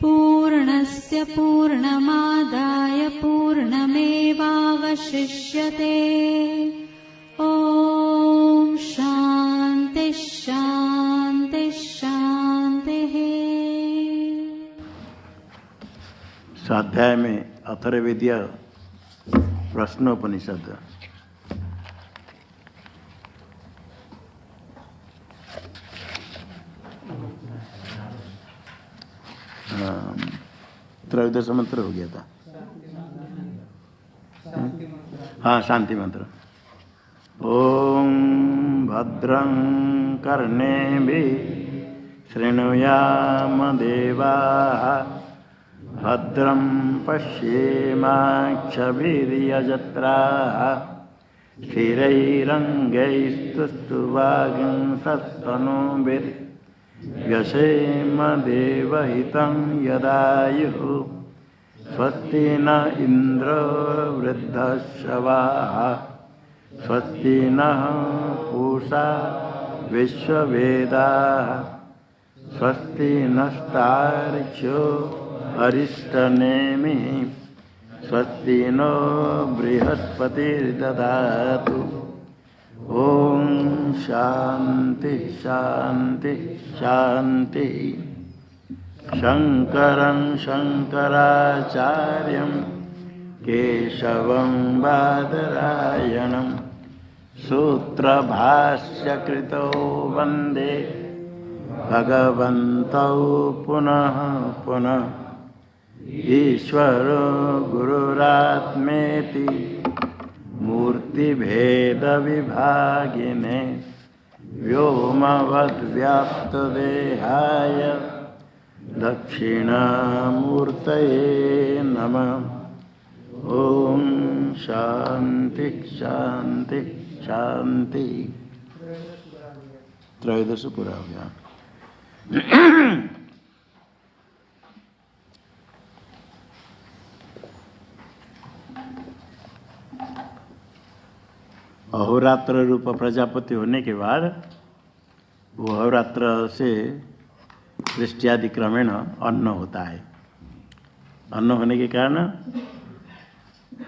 पूर्णस्य पूर्णमादाय पूर्णमेवावशिष्यते। ॐ शान्ति शान्ति शान्तिः। स्वाध्याय में अथर्ववेदीय प्रश्नोपनिषद। त्रयोदश मंत्र हो गया था। हाँ, शांति मंत्र। ओम भद्रं कर्णेभिः शृणुयाम देवाः, भद्रं पश्येमाक्षभिर्यजत्राः, स्थिरैरङ्गैस्तुष्टुवागुंसस्तनूभिर्व्यसेम देवहितं यदायुः। स्वस्ति न इन्द्रो वृद्धश्रवाः, स्वस्ति नः पूषा विश्ववेदाः, स्वस्ति नस्तार्क्ष्यो अरिष्टनेमिः, स्वस्ति नो बृहस्पतिर्दधातु। ओम शांति शांति शांति। शंकरं शंकराचार्यं केशवं बादरायणं सूत्रभाष्यकृतो वन्दे भगवन्तौ पुनः पुनः। ईश्वरो गुरुरात्मेति मूर्तिभेदविभागिने व्योमवद्व्याप्तदेहाय दक्षिणामूर्तये नमः। ओम शांति शांति शांति। त्रयोदश पूरा हो गया। अहोरात्र रूप प्रजापति होने के बाद वो अहोरात्र से दृष्टियादि क्रमेण अन्न होता है। अन्न होने के कारण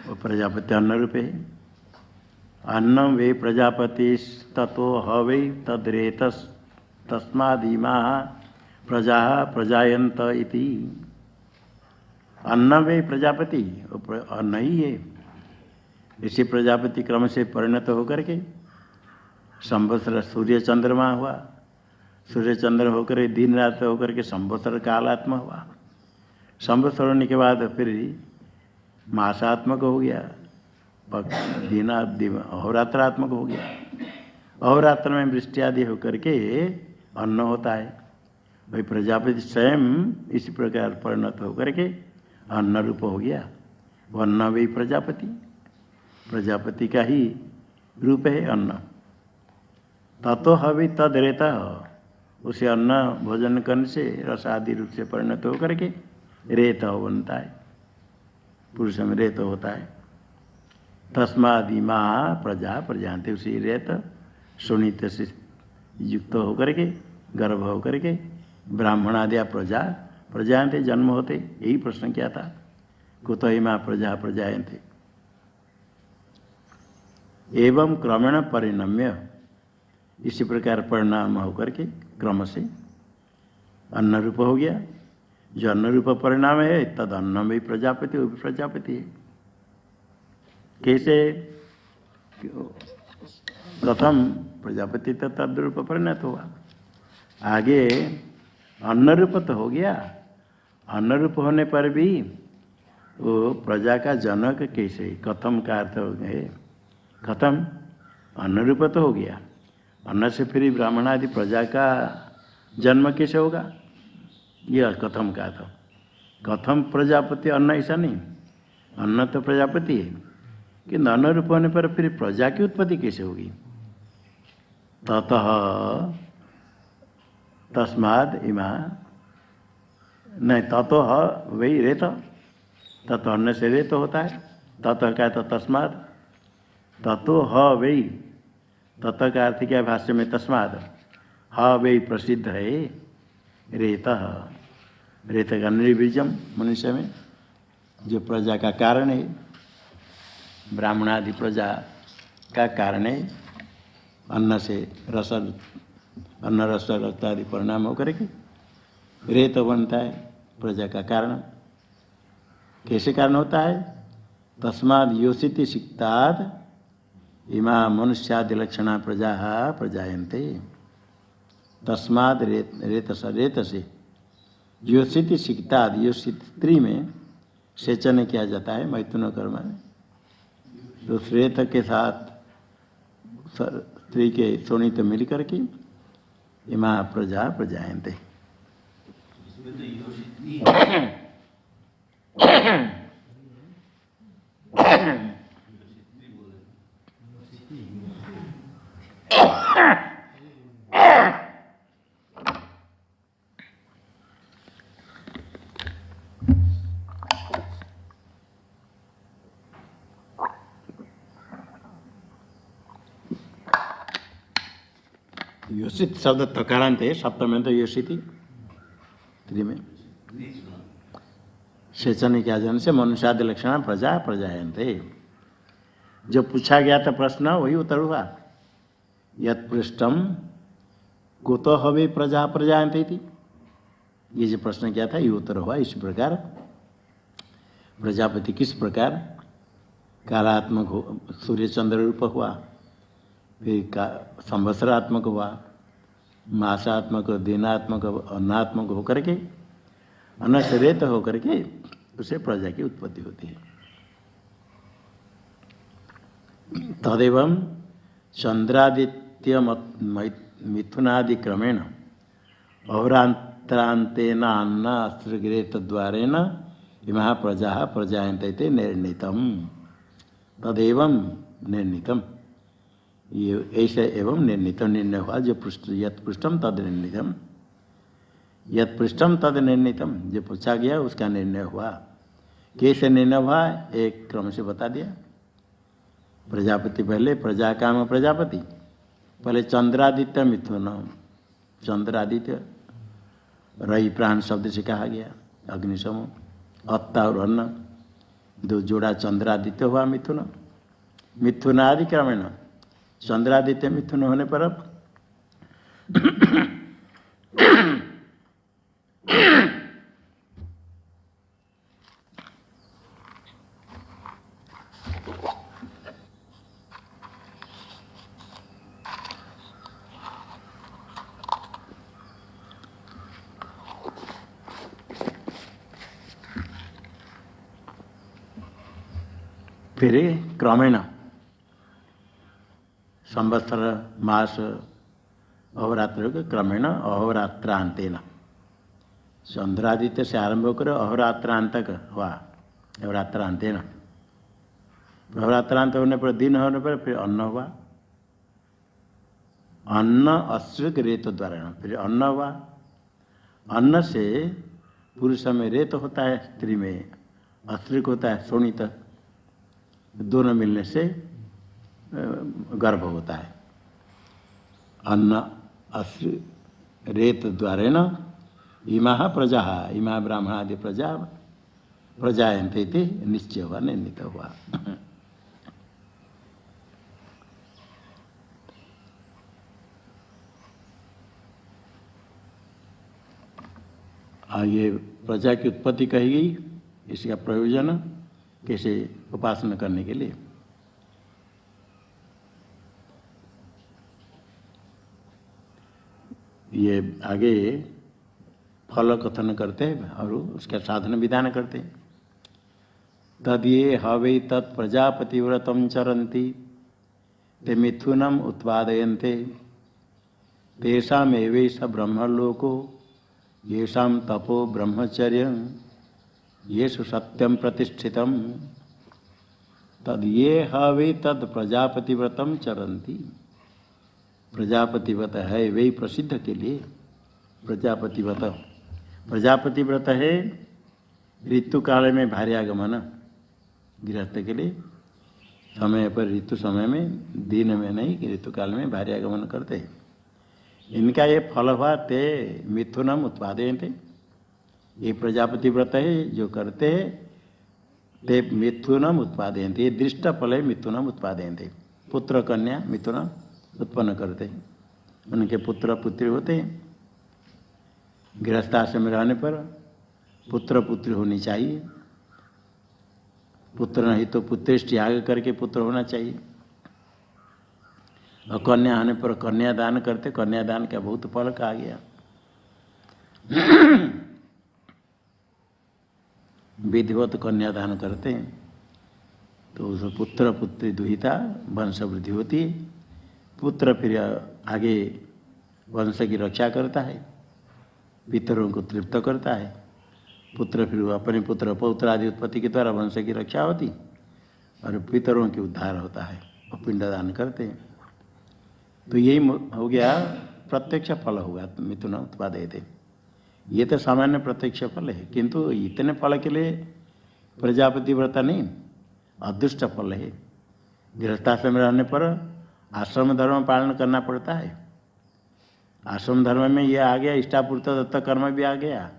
वो प्रजापति अन्न रूप है। अन्न वे प्रजापति ततो ह वै तद्रेतस् तस्मादिमाः प्रजा प्रजायन्त इति। अन्न वे प्रजापति अन्न ही है। इसी प्रजापति क्रम से परिणत होकर के संवत्सर सूर्य चंद्रमा हुआ, सूर्य चंद्र होकर दिन रात होकर के संवत्सर कालात्मा हुआ। संवत्सर होने के बाद फिर मासात्मक हो गया, अहोरात्रात्मक हो गया। अहोरात्र में वृष्टि आदि होकर के अन्न होता है। वही प्रजापति स्वयं इसी प्रकार परिणत होकर के अन्न रूप हो गया। वो अन्न वही प्रजापति, प्रजापति का ही रूप है अन्न। ततो हवि तद रेता, उसे अन्न भोजन करने से रस आदि रूप से परिणत होकर के रेत बनता है। पुरुष में रेत होता है। तस्मादिमा प्रजा प्रजाते, उसी रेत सुनीत से युक्त होकर के गर्भ होकर के ब्राह्मण आदि प्रजा प्रजाते जन्म होते। यही प्रश्न किया था, कुतो इमा प्रजा प्रजायन्ते। एवं क्रमेण परिणम्य, इसी प्रकार परिणाम होकर के क्रम से अन्न रूप हो गया। जो अन्न रूप परिणाम है तद अन्न में प्रजापति, वो भी प्रजापति है। कैसे? प्रथम प्रजापति तो तद रूप परिणत हुआ, आगे अन्न रूप तो हो गया। अन्न रूप होने पर भी वो प्रजा का जनक कैसे? कथम का अर्थ है खत्म। अन्न रूप तो हो गया, अन्न से फिर ब्राह्मण आदि प्रजा का जन्म कैसे होगा? यह कथम का था। कथम प्रजापति अन्न, ऐसा नहीं। अन्न तो प्रजापति है, कि अन्न रूप होने पर फिर प्रजा की उत्पत्ति कैसे होगी? ततः तस्माद इमा नहीं, ततो वही रेत, ततो अन्न से रेत होता है। ततः क्या? तो तस्माद, ततो वही, ततः का अर्थ क्या? भाष्य में तस्माद ह वही प्रसिद्ध है। रेत रेत का निर्बीजम मनुष्य में जो प्रजा का कारण है, ब्राह्मण आदि प्रजा का कारण है, अन्न से रस, अन्न रस रक्त आदि परिणाम होकर के रेत बनता है प्रजा का कारण। कैसे कारण होता है? तस्माद योषिति सिक्ताद इमा मनुष्यादि लक्षणा प्रजा प्रजायन्ते। तस्माद रेत से योषिति सिक्ताद, योषित स्त्री में सेचन किया जाता है मैथुन कर्म में। तो श्वेत के साथ स्त्री के शोणित मिल करके इमा प्रजा प्रजायन्ते। योषित शब्द तकारांत है, सप्तम में तो योषिति, स्त्री में सेचन क्या जन से मनुष्यादि लक्षण प्रजा प्रजायन्ते। जो पूछा गया था प्रश्न वही उत्तर हुआ। यत् पृष्ठम कुतो हवे प्रजा प्रजायन्ते थी, ये जो प्रश्न किया था ये उत्तर हुआ। इसी प्रकार प्रजापति किस प्रकार कालात्मक सूर्य चंद्र रूप हुआ, फिर संवत्सरात्मक हुआ, मासात्मक, दिनात्मक, अन्नात्मक होकर के अन्न से रेत होकर के उसे प्रजा की उत्पत्ति होती है। तदेव चंद्रादित्य मिथुनादि क्रमेण अहोरात्रांतेन अन्न अस्त्रग्रेत द्वारेण इमा प्रजा प्रजायन्ते निर्णीतम। तदेव निर्णीतम, ये ऐसे एवं निर्णीतम निर्णय हुआ। जो पृष्ठ यत् पृष्ठम तद निर्णीतम, यत् पृष्ठम तद निर्णीतम, जो पूछा गया उसका निर्णय हुआ। कैसे निर्णय हुआ एक क्रम से बता दिया। प्रजापति पहले, प्रजा काम प्रजापति पहले, चंद्रादित्य मिथुन, चंद्रादित्य रई प्राण शब्द से कहा गया, अग्निशम अत्ता और अन्न दो जोड़ा चंद्रादित्य हुआ मिथुन। मिथुनादि क्रमेण चंद्रादित्य मिथुन होने पर फिर क्रमेण संवत्सर मास अहोरात्र के क्रमेण अहोरात्रांतेन, चंद्रादित्य से आरंभ होकर अहोरात्रांतक हुआ। अहोरात्रांतेन, अहोरात्रांत होने पर दिन होने पर फिर अन्न हुआ। अन्न अश्रिक रेत द्वारा, फिर अन्न हुआ। अन्न से पुरुष में रेत होता है, स्त्री में अश्रिक होता है शोणित, दोनों मिलने से गर्भ होता है। अन्न अश्रि रेत द्वारेण इमा प्रजा, इमा ब्राह्मणादि प्रजा प्रजायन्ते थे, निश्चय हुआ, निर्णीत हुआ। ये प्रजा की उत्पत्ति कही गई, इसका प्रयोजन कैसे उपासना करने के लिए। ये आगे फल कथन करते हैं और उसका साधन विधान करते हैं। तद ये हवे तत् प्रजापतिव्रतम चरन्ति ते मिथुनम उत्पादयन्ते तेषामेवैष ब्रह्मलोको येषां तपो ब्रह्मचर्यं येषु सत्यम प्रतिष्ठितम। तद ये हवे तद प्रजापतिव्रतम चरन्ति, प्रजापतिव्रत है वही प्रसिद्ध के लिए। प्रजापतिव्रत, प्रजापतिव्रत है ऋतु काल में भार्यागमन, गृहस्थ के लिए समय पर, ऋतु समय में, दिन में नहीं, ऋतु काल में भार्यागमन करते हैं। इनका ये फल हुआ ते मिथुनम उत्पादयन्ते। ये प्रजापति व्रत है जो करते हैं ते मिथुनम उत्पादयन्ते। ये दृष्ट फल है मिथुनम उत्पादयन्ते। पुत्र कन्या मिथुन उत्पन्न करते हैं, उनके पुत्र पुत्री होते हैं। गृहस्थाश्रम में रहने पर पुत्र पुत्री होनी चाहिए। पुत्र नहीं तो पुत्रेष्ट याग करके पुत्र होना चाहिए। और कन्या आने पर कन्यादान करते, कन्यादान का बहुत फल कहा गया। विधिवत कन्यादान करते हैं तो उस पुत्र पुत्री दुहिता वंश वृद्धि होती है। पुत्र फिर आगे वंश की रक्षा करता है, पितरों को तृप्त करता है। पुत्र फिर अपने पुत्र पौत्र आदि उत्पत्ति के द्वारा वंश की रक्षा होती और पितरों की उद्धार होता है और पिंडदान करते हैं। तो यही हो गया प्रत्यक्ष फल होगा मिथुन उत्पादयते। ये तो सामान्य प्रत्यक्ष फल है, किंतु इतने फल के लिए प्रजापति व्रत नहीं, अदृष्ट फल है। गृहस्थाश्रम में रहने पर आश्रम धर्म पालन करना पड़ता है। आश्रम धर्म में ये आ गया, इष्टापूर्त दत्त कर्म भी आ गया,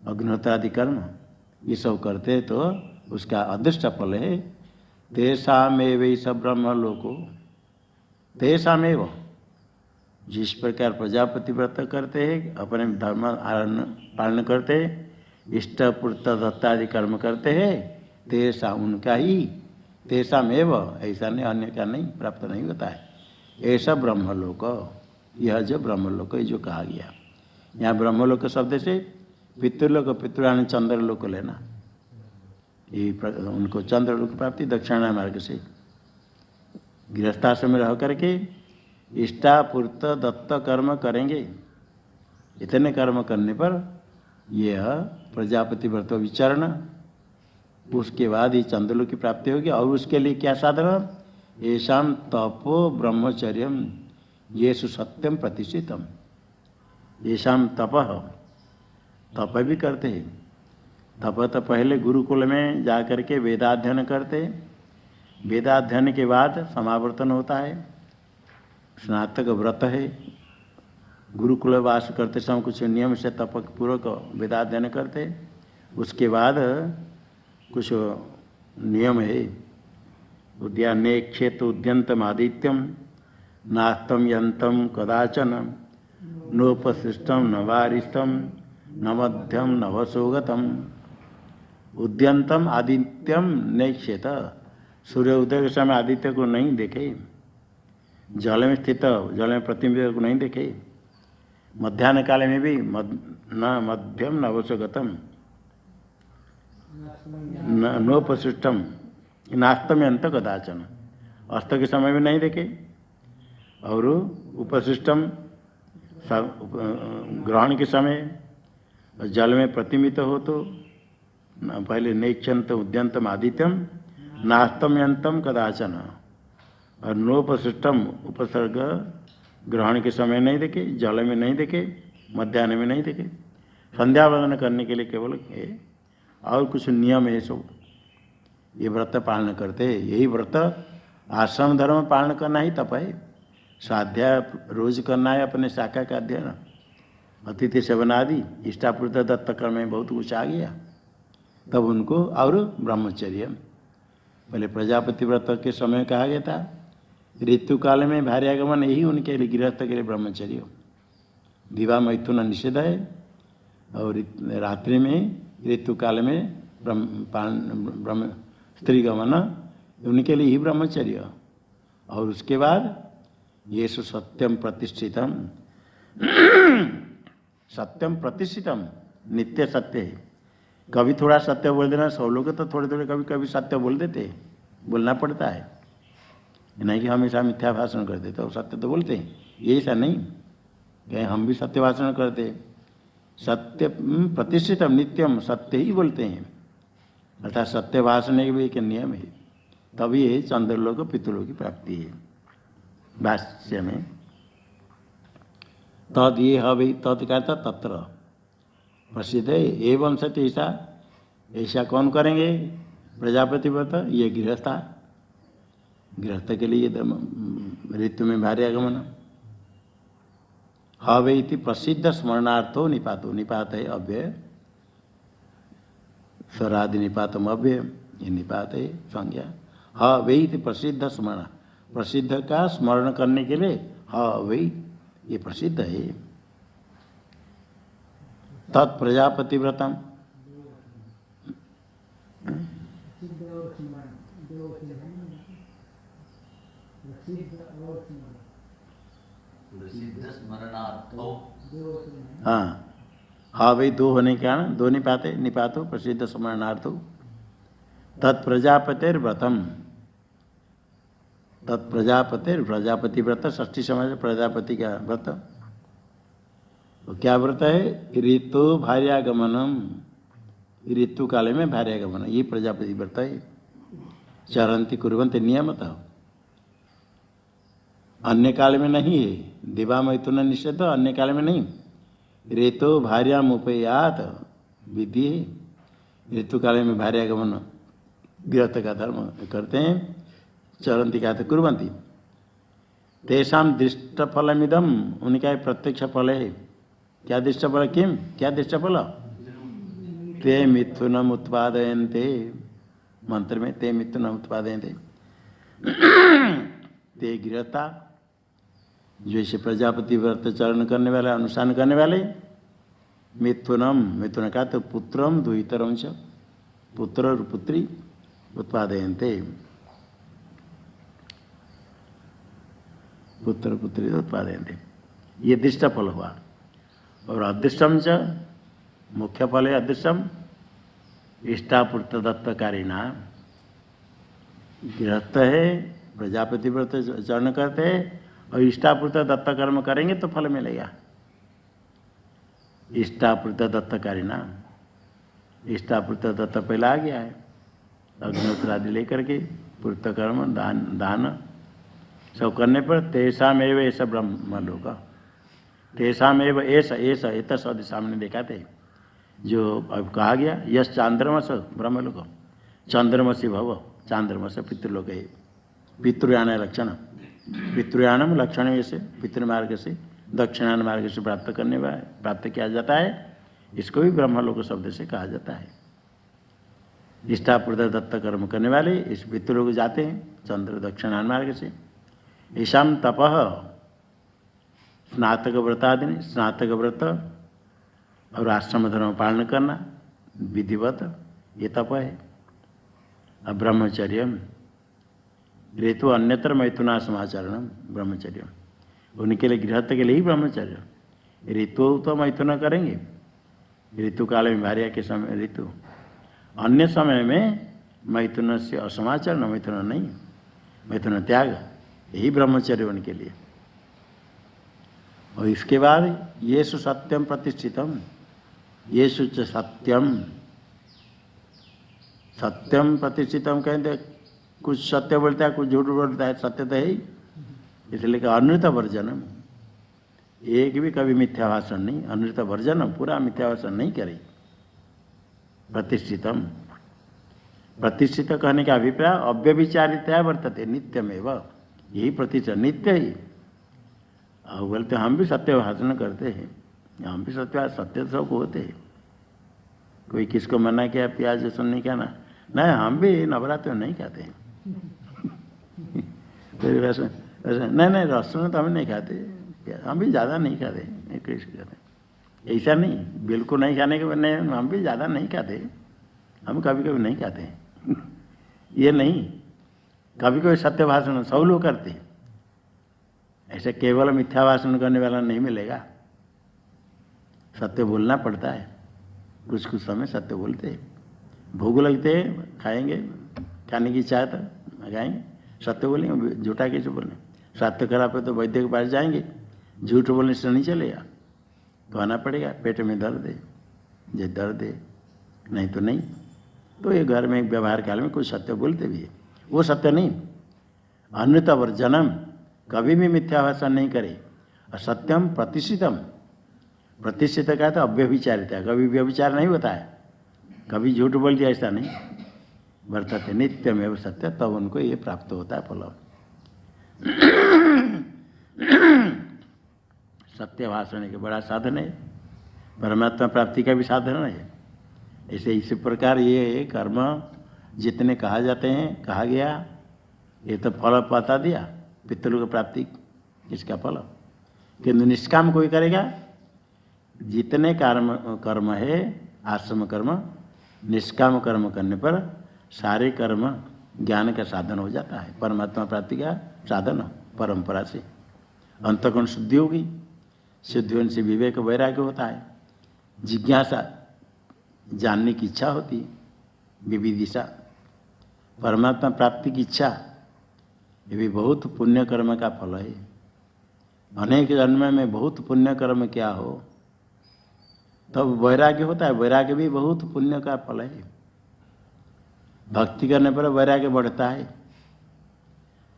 अग्निहोत्रादि कर्म, ये सब करते तो उसका अदृष्ट फल है। तेषामेव स ब्रह्मलोको, तेषामेव, जिस प्रकार प्रजापति व्रत करते हैं, अपने धर्म पालन करते हैं, इष्टपूर्त दत्तादि कर्म करते हैं, तेषा उनका ही, तेषामेव, ऐसा नहीं अन्य का नहीं, प्राप्त नहीं होता है। ऐसा ब्रह्मलोक, यह जो ब्रह्मलोक जो कहा गया, यहाँ ब्रह्मलोक शब्द से पितृलोक, पितृयानी चंद्रलोक लेना, ये उनको चंद्रलोक प्राप्ति दक्षिणा मार्ग से। गृहस्थाश्रम में रह करके इष्टापूर्त दत्त कर्म करेंगे, इतने कर्म करने पर यह प्रजापति व्रत विचरण, उसके बाद ये चंद्रलोक की प्राप्ति होगी। और उसके लिए क्या साधन, येषां तपो ब्रह्मचर्यम येषु सत्यम प्रतिष्ठितम। येषां तपः, तप भी करते हैं। तप तो पहले गुरुकुल में जा करके वेदाध्ययन करते, वेदाध्ययन के बाद समावर्तन होता है, स्नातक व्रत है। गुरुकुल वास करते समय कुछ नियम से तप पूर्वक वेदाध्ययन करते, उसके बाद कुछ नियम है। उद्याने क्षेत उद्यंतम आदित्यम नास्तम यंतम कदाचन नोपशिष्टम न वारिष्ठम न मध्यम न वसोगतम। उद्यंतम आदित्यम नैक्षेत, सूर्य उदय के समय आदित्य को नहीं देखे, जल में स्थित जल में प्रतिबिंब को नहीं देखे, मध्याह्न काल में भी न मध्यम न वसोगतम नोपशिष्टम नास्तम यंत कदाचन, अस्त के समय में नहीं देखे, और उपशिष्टम ग्रहण के समय जल में प्रतिमित हो तो पहले नैक्षंत उद्यंतम आदित्यम नास्तम यंतम कदाचन, और नोपशिष्टम उपसर्ग ग्रहण के समय नहीं देखे, जल में नहीं देखे, मध्याह्न में नहीं देखे। संध्या वंदन करने के लिए केवल और कुछ नियम है, सब ये व्रत पालन करते हैं। यही व्रत आश्रम धर्म पालन करना ही तप है। स्वाध्याय रोज करना है, अपने शाखा का अध्ययन, अतिथि सेवन आदि, इष्टापूर्त दत्त कर्म में बहुत कुछ आ गया। तब उनको और ब्रह्मचर्य, पहले प्रजापति व्रत के समय कहा गया था, ऋतु काल में भार्यागमन यही उनके लिए, गृहस्थ के लिए ब्रह्मचर्य। विवाह मैथुन निषेध है, और रात्रि में ऋतु काल में ब्रह्म स्त्री गमन उनके लिए ही ब्रह्मचर्य। और उसके बाद ये सत्यम प्रतिष्ठितम, सत्यम प्रतिष्ठितम, नित्य सत्य है। कभी थोड़ा सत्य बोल देना, सब लोग तो थोड़े थोड़े कभी कभी सत्य बोल देते, बोलना पड़ता है, नहीं कि हमेशा मिथ्या भाषण करते, तो सत्य तो बोलते हैं। ये ऐसा नहीं कहीं हम भी सत्य भाषण करते, सत्य प्रतिष्ठितम नित्यम, सत्य ही बोलते हैं, अर्थात सत्य भाषण के भी एक नियम है। तभी ये चंद्रलोक पितृलोक की प्राप्ति है। भाष्य में तद ये हवि, तद कहता तत्र प्रसिद्ध है। एवं सत्य ऐसा, ऐसा कौन करेंगे प्रजापति व्रत, ये गृहस्था, गृहस्थ के लिए ऋतु में भार्यागमन, हवे इति प्रसिद्ध स्मरणार्थो निपातो, निपात है अव्यय, स्वरादि निपातम अव्यय, ये निपात है संज्ञा। हवे इति प्रसिद्ध स्मरण, प्रसिद्ध का स्मरण करने के लिए हवे ये प्रसिद्ध है। तत्प्रजापति व्रतम, हाँ हाँ भाई दो होने के कारण दो निपाते, निपातो प्रसिद्ध स्मरणार्थो। तत्प्रजापतिर व्रतम, तत्प्रजापतिर, प्रजापति व्रत षष्ठी समाज प्रजापति का व्रत। तो क्या व्रत है? ऋतु भार्यागमनम, ऋतु काले में भार्यागमन, ये प्रजापति व्रत है। चरंती कुर्वन्ति नियमतः, अन्य काल में नहीं है। दिवा मैथुन निषेध अन्य काल में नहीं। ऋतु भार्यामुपयात विधि है, ऋतु काल में भार्यागमन गृहस्थ का धर्म करते हैं। चरंती का कुर्वन्ति, तेषाम दृष्ट फलमिदम, उनका एक प्रत्यक्ष फल है। क्या दृष्ट फल? किम, क्या दृष्ट फल? ते मिथुनम उत्पादयन्ते, मंत्र में ते मिथुनम उत्पादयन्ते। ते गृहस्था, जैसे प्रजापति व्रत चरण करने वाले, अनुष्ठान करने वाले, मिथुनम, मिथुन का तो पुत्रम द्वितरम च, पुत्र और पुत्री उत्पादयन्ते, पुत्र पुत्री उत्पादयन्ते, ये दृष्ट फल हुआ। और अदृष्टम च, मुख्य फल है अदृष्टम, इष्टापूर्त दत्तकारिणा, गृहस्थ है, प्रजापति व्रत चरण करते हैं और इष्टापूर्त दत्त कर्म करेंगे तो फल मिलेगा। इष्टापूर्त दत्तकारिणा, इष्टापूर्त दत्त पहला आ गया है, अग्निहोत्र आदि लेकर के पूर्त कर्म दान सब करने पर तेषाम एव ऐसा ब्रह्मलोक, तेषाम एव ऐसा ऐसा एत शब्द सामने देखा थे जो अब कहा गया। यश चांद्रमस ब्रह्मलोक, चंद्रमसी भव, चांद्रमस पितृलोक है। पितृयान लक्षण, पितृयानम लक्षण ऐसे पितृमार्ग से दक्षिणायन मार्ग से प्राप्त करने वाले प्राप्त किया जाता है, इसको भी ब्रह्मलोक शब्द से कहा जाता है। इष्टापूर्त दत्त कर्म करने वाले इस पितृलोक जाते हैं चंद्र दक्षिणायन मार्ग से। ईशाम तपः, स्नातक व्रतादि, स्नातक व्रत और आश्रम धर्म पालन करना विधिवत, ये तप है। अब ब्रह्मचर्य, ऋतु अन्यत्र मैथुना समाचरण, ब्रह्मचर्य उनके लिए, गृहस्थ के लिए ही ब्रह्मचर्य। ऋतु तो मैथुन करेंगे, ऋतु काल में भार्या के समय ऋतु, अन्य समय में मैथुन से असमाचरण, मैथुन नहीं, मैथुन त्याग, यही ब्रह्मचर्य उनके लिए। और इसके बाद येषु सत्यम प्रतिष्ठितम, येषु च सत्यम, सत्यम प्रतिष्ठितम कहते, कुछ सत्य बोलता है कुछ झूठ बोलता है, सत्य तो है ही, इसलिए कि अनृत वर्जनम, एक भी कभी मिथ्या भाषण नहीं, अनृत वर्जनम, पूरा मिथ्या भाषण नहीं करे। प्रतिष्ठितम, प्रतिष्ठित कहने का अभिप्राय अव्यभिचारितया वर्तते नित्यमेव, यही प्रतिष्ठित नित्य ही। और बोलते हम भी सत्य भाषण करते हैं, हम भी सत्य सत्य सबको होते हैं। कोई किसको मना किया प्याज लहसुन नहीं खाना, नहीं हम भी नवरात्र में नहीं खाते हैं। फिर वैसे नहीं नहीं लहसुन तो हम नहीं खाते, हम भी ज़्यादा नहीं खाते, कैसे खाते, ऐसा नहीं, बिल्कुल नहीं खाने के नहीं, हम भी ज़्यादा नहीं खाते, हम कभी कभी नहीं खाते हैं। ये नहीं, कभी कभी सत्य भाषण सब लोग करते हैं, ऐसे केवल मिथ्या भाषण करने वाला नहीं मिलेगा, सत्य बोलना पड़ता है। कुछ कुछ समय सत्य बोलते हैं, भूख लगते हैं खाएंगे, खाने की इच्छा है तो खाएंगे, सत्य बोलेंगे, झूठा कैसे बोलें? स्वास्थ्य खराब है तो वैद्य के पास जाएंगे, झूठ बोलने से नहीं चलेगा, कहना पड़ेगा पेट में दर्द है, ये दर्द है, नहीं तो नहीं। तो ये घर में व्यवहार काल में कुछ सत्य बोलते भी है, वो सत्य नहीं। अनृत वर्जनम, कभी भी मिथ्या भाषण नहीं करे। और सत्यम प्रतिष्ठितम, प्रतिष्ठित का तो अव्यभिचारिता, कभी व्यभिचार नहीं होता है, कभी झूठ बोल दिया ऐसा नहीं, वर्तते नित्यमेव सत्य, तब उनको ये प्राप्त होता है फल। सत्य भाषण के बड़ा साधन है, परमात्मा प्राप्ति का भी साधन है। ऐसे इसी प्रकार ये कर्म जितने कहा जाते हैं, कहा गया, ये तो फल बता दिया, पितृलोक प्राप्ति इसका फल। किंतु निष्काम कोई करेगा, जितने कर्म है आश्रम कर्म, निष्काम कर्म करने पर सारे कर्म ज्ञान का साधन हो जाता है, परमात्मा प्राप्ति का साधन परंपरा से। अंतःकरण शुद्धि होगी, शुद्धि होने से विवेक वैराग्य होता है, जिज्ञासा जानने की इच्छा होती है, विविदिशा परमात्मा प्राप्ति की इच्छा, ये भी बहुत पुण्य कर्म का फल है। अनेक जन्म में बहुत पुण्य कर्म क्या हो तब वैराग्य होता है, वैराग्य भी बहुत पुण्य का फल है। भक्ति करने पर वैराग्य बढ़ता है,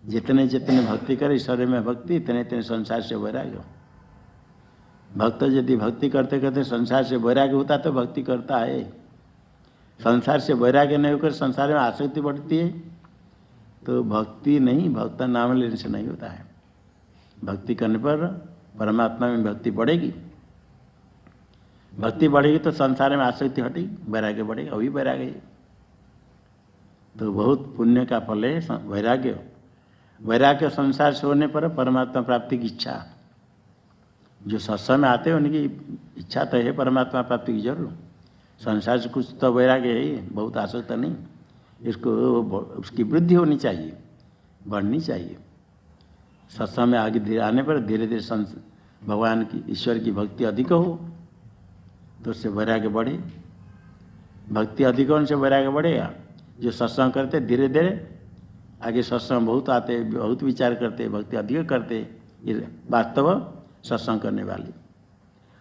जितने जितने भक्ति करे ईश्वर में भक्ति, इतने इतने संसार से वैराग्य। भक्त यदि भक्ति करते करते संसार से वैराग्य होता तो भक्ति करता है, संसार से वैराग्य नहीं होकर संसार में आसक्ति बढ़ती है तो भक्ति नहीं, भक्त नाम लेने से नहीं होता है। भक्ति करने पर परमात्मा में भक्ति बढ़ेगी, भक्ति बढ़ेगी तो संसार में आसक्ति हटेगी, वैराग्य बढ़ेगा, वही वैराग्य है। तो बहुत पुण्य का फल है वैराग्य। वैराग्य संसार से होने पर परमात्मा प्राप्ति की इच्छा, जो सत्संग में आते हैं उनकी इच्छा तो है परमात्मा प्राप्ति की जरूर, संसार से कुछ तो वैराग्य है, बहुत आसक्त नहीं, इसको उसकी वृद्धि होनी चाहिए, बढ़नी चाहिए। सत्संग में आगे धीरे आने पर धीरे धीरे भगवान की ईश्वर की भक्ति अधिक हो तो उससे वैराग्य बढ़े, भक्ति अधिक होने से वैराग्य बढ़ेगा। जो सत्संग करते धीरे धीरे आगे सत्संग बहुत आते, बहुत विचार करते, भक्ति अधिक करते, ये वास्तव सत्संग करने वाले।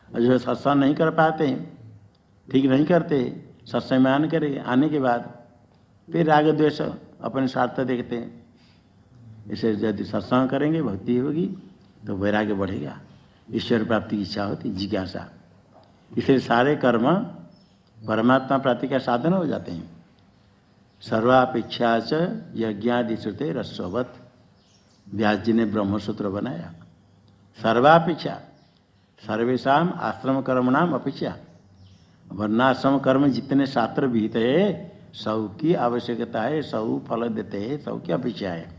और जो सत्संग नहीं कर पाते, ठीक नहीं करते, सत्संग में आने के बाद फिर राग द्वेष अपने स्वार्थ देखते हैं। इसे यदि सत्संग करेंगे, भक्ति होगी तो वैराग्य बढ़ेगा, ईश्वर प्राप्ति की इच्छा होती, जिज्ञासा। इसलिए सारे कर्म परमात्मा प्राप्ति का साधन हो जाते हैं। सर्वापेक्षा च यज्ञादि श्रुते रस्ववत, व्यास जी ने ब्रह्मसूत्र बनाया। सर्वापेक्षा सर्वेशम आश्रम कर्म नाम अपेक्षा, वर्णाश्रम कर्म जितने शास्त्र विहित है सब की आवश्यकता है, सब फल देते हैं, सब की अपेक्षा है।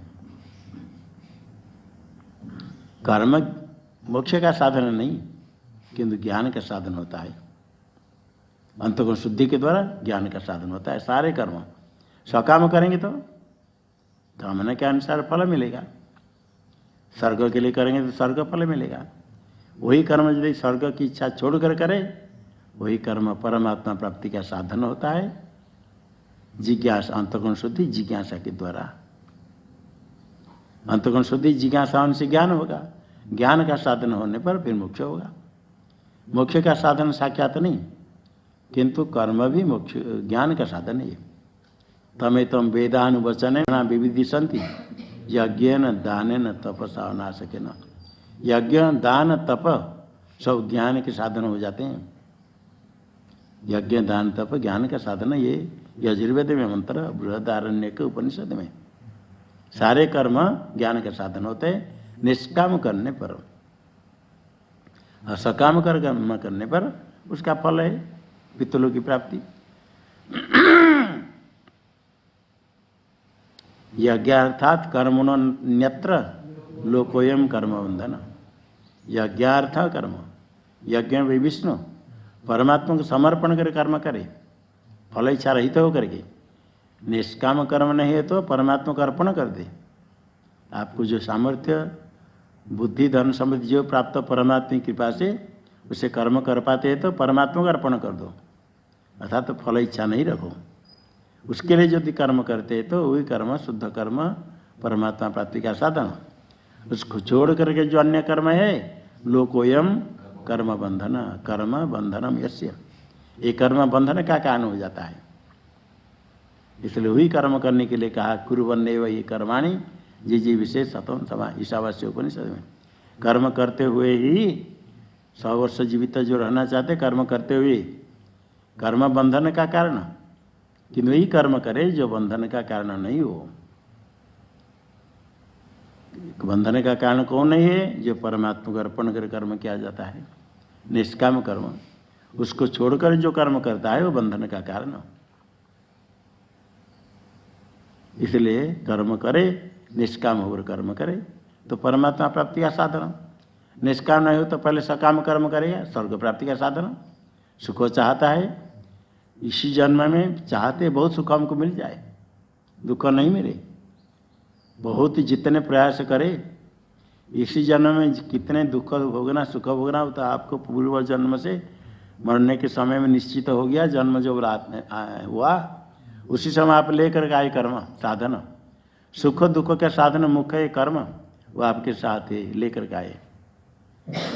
कर्म मोक्ष का साधन नहीं किंतु ज्ञान का साधन होता है, अंतःकरण शुद्धि के द्वारा ज्ञान का साधन होता है। सारे कर्म सकाम करेंगे तो कामना के अनुसार फल मिलेगा, स्वर्ग के लिए करेंगे तो स्वर्ग फल मिलेगा। वही कर्म यदि स्वर्ग की इच्छा छोड़कर करे, वही कर्म परमात्मा प्राप्ति का साधन होता है। जिज्ञासा, अंतःकरण शुद्धि जिज्ञासा के द्वारा, अंतःकरण शुद्धि जिज्ञासा होने से ज्ञान होगा, ज्ञान का साधन होने पर फिर मोक्ष होगा। मोक्ष का साधन साक्षात नहीं किंतु कर्म भी मोक्ष ज्ञान का साधन है। तमेतम वेदानुवचन विविधि संति यज्ञेन दानेन तपसा नाशकेन। यज्ञ दान तप सब ज्ञान के साधन हो जाते हैं। यज्ञ दान तप ज्ञान का साधन, ये यजुर्वेद में मंत्र, बृहदारण्य के उपनिषद में सारे कर्म ज्ञान के साधन होते हैं। निष्काम करने पर, सकाम कर्म करने पर उसका फल है पितृलोक की प्राप्ति। यज्ञार्थात कर्मण्यत्र लोकोयम कर्म बंधन। यज्ञार्थ कर्म, यज्ञ में विष्णु परमात्मा को समर्पण कर कर्म करे, फल इच्छा रहित हो करके। निष्काम कर्म नहीं है तो परमात्मा को अर्पण कर दे। आपको जो सामर्थ्य बुद्धि धन समृद्धि जो प्राप्त परमात्मा की कृपा से उसे कर्म कर पाते हैं तो परमात्मा को अर्पण कर दो, अर्थात तो फल इच्छा नहीं रखो। उसके लिए यदि कर्म करते हैं तो वही कर्म शुद्ध कर्म परमात्मा प्राप्ति का साधन। उसको छोड़ करके जो अन्य कर्म है लोकोयम कर्म बंधन, कर्म बंधनम यस्य, ये कर्म बंधन का कारण हो जाता है। इसलिए वही कर्म करने के लिए कहा कुर्वन्नेव ये कर्माणि जी जी विशेष सतम समा, ईशावास्य उपनिषद में। कर्म करते हुए ही 100 वर्ष जीवित जो रहना चाहते, कर्म करते हुए, कर्म बंधन का कारण, किंतु वही कर्म करे जो बंधन का कारण नहीं हो। बंधन का कारण कौन नहीं है? जो परमात्मा को अर्पण कर कर्म किया जाता है, निष्काम कर्म। उसको छोड़कर जो कर्म करता है वो बंधन का कारण। इसलिए कर्म करे, निष्काम होकर कर्म करे तो परमात्मा प्राप्ति का साधन। निष्काम नहीं हो तो पहले सकाम कर्म करेगा, स्वर्ग प्राप्ति का साधन। सुख चाहता है, इसी जन्म में चाहते बहुत सुख हमको मिल जाए, दुख नहीं मिले। बहुत जितने प्रयास करे, इसी जन्म में कितने दुख भोगना सुख भोगना हो तो आपको पूर्व जन्म से मरने के समय में निश्चित हो गया। जन्म जो रात में हुआ उसी समय आप लेकर आए कर्म साधन। सुख दुख के साधन मुख्य कर्म वो आपके साथ है, लेकर आए,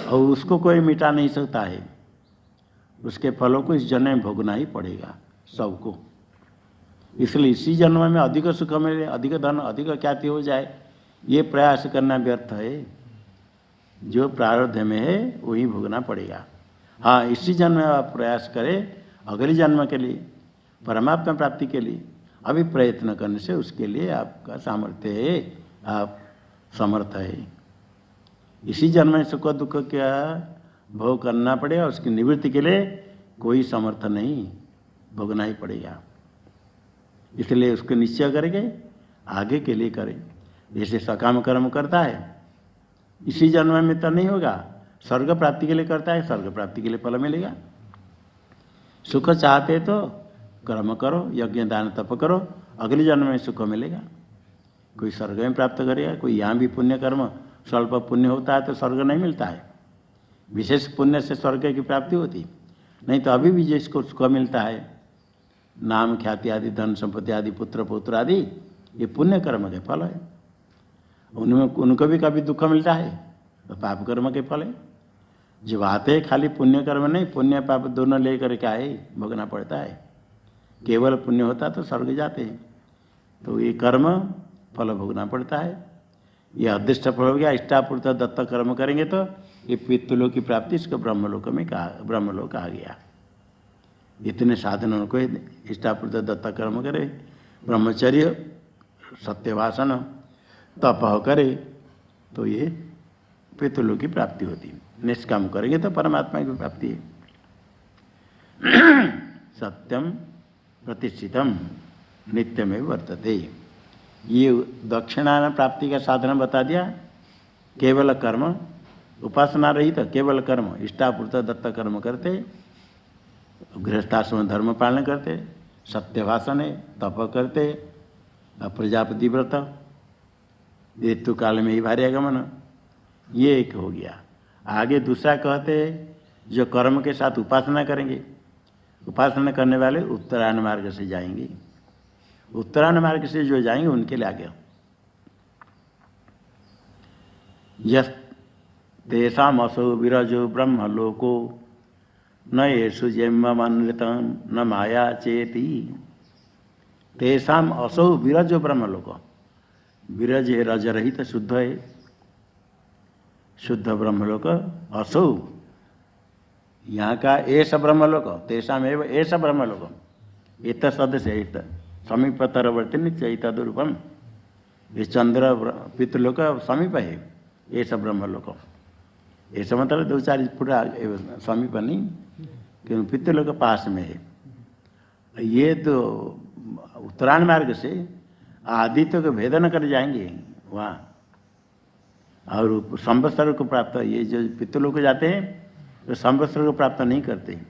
और उसको कोई मिटा नहीं सकता है। उसके फलों को इस जन्म में भोगना ही पड़ेगा सबको। इसलिए इसी जन्म में अधिक सुख मिले, अधिक धन, अधिक ख्याति हो जाए, ये प्रयास करना व्यर्थ है। जो प्रारब्ध में है वही भोगना पड़ेगा। हाँ, इसी जन्म में आप प्रयास करें अगले जन्म के लिए, परमात्मा प्राप्ति के लिए। अभी प्रयत्न करने से उसके लिए आपका सामर्थ्य है, आप समर्थ है। इसी जन्म में सुख दुख का भोग करना पड़ेगा, उसकी निवृत्ति के लिए कोई समर्थ नहीं, भोगना ही पड़ेगा। इसलिए उसको निश्चय करके आगे के लिए करें। जैसे सकाम कर्म करता है, इसी जन्म में तो नहीं होगा, स्वर्ग प्राप्ति के लिए करता है, स्वर्ग प्राप्ति के लिए फल मिलेगा। सुख चाहते तो कर्म करो, यज्ञ दान तप करो, अगले जन्म में सुख मिलेगा। कोई स्वर्ग में प्राप्त करेगा, कोई यहाँ भी पुण्य कर्म स्वल्प पुण्य होता है तो स्वर्ग नहीं मिलता है, विशेष पुण्य से स्वर्ग की प्राप्ति होती। नहीं तो अभी भी जिसको सुख मिलता है, नाम ख्याति आदि, धन संपत्ति आदि, पुत्र पौत्र आदि, ये पुण्य कर्म के फल है। उनमें उनको भी कभी दुख मिलता है तो पाप कर्म के फल है। जब आते हैं खाली पुण्य कर्म नहीं, पुण्य पाप दोनों लेकर के आए, भोगना पड़ता है। केवल पुण्य होता तो स्वर्ग जाते हैं, तो ये कर्म फल भोगना पड़ता है। ये अदृष्ट फल हो गया। इष्टापूर्त दत्त कर्म करेंगे तो ये पितृलोक की प्राप्ति, इसको ब्रह्मलोक में ब्रह्मलोक आ गया। इतने साधनों को इष्टापूर्त दत्त कर्म करे, ब्रह्मचर्य, सत्यभाषण, तप करे तो ये पितृलोक की प्राप्ति होती है। निष्काम करेंगे तो परमात्मा की प्राप्ति है। सत्यम प्रतिष्ठितम नित्यमेव वर्तते। ये दक्षिणा प्राप्ति का साधन बता दिया। केवल कर्म, उपासना रही तो केवल कर्म, इष्टापूर्त दत्त कर्म करते, गृहस्थाश्रम धर्म पालन करते, सत्य भाषण है, तप करते, प्रजापति व्रत, ऋतु काल में ही भार्यागमन, ये एक हो गया। आगे दूसरा कहते जो कर्म के साथ उपासना करेंगे, उपासना करने वाले उत्तरायण मार्ग से जाएंगे। उत्तरायण मार्ग से जो जाएंगे उनके लिए आगे यस तेषाम असौ विरजो ब्रह्मलोको न येषु जन्ममनृतं न माया चेति। तेषाम असौ विरजो ब्रह्मलोक। विरज है रज रहित, शुद्ध है, शुद्ध ब्रह्मलोक। असौ यहाँ का ऐसा ब्रह्मलोक, तेषाम एव ऐसा ब्रह्मलोक। इत सदस्य समीपतरवर्तिनी चैतदरूपम। ये चंद्र पितृलोक समीप है, ऐसा ब्रह्मलोक। ऐसा मतलब 2-4 फुट समीप नहीं, क्योंकि पितृलोक पास में है। ये तो उत्तरायण मार्ग से आदित्य को भेदन कर जाएंगे वहाँ, और संवत्सर को प्राप्त, ये जो पितृलोक जाते हैं तो संवत्सर को प्राप्त नहीं करते,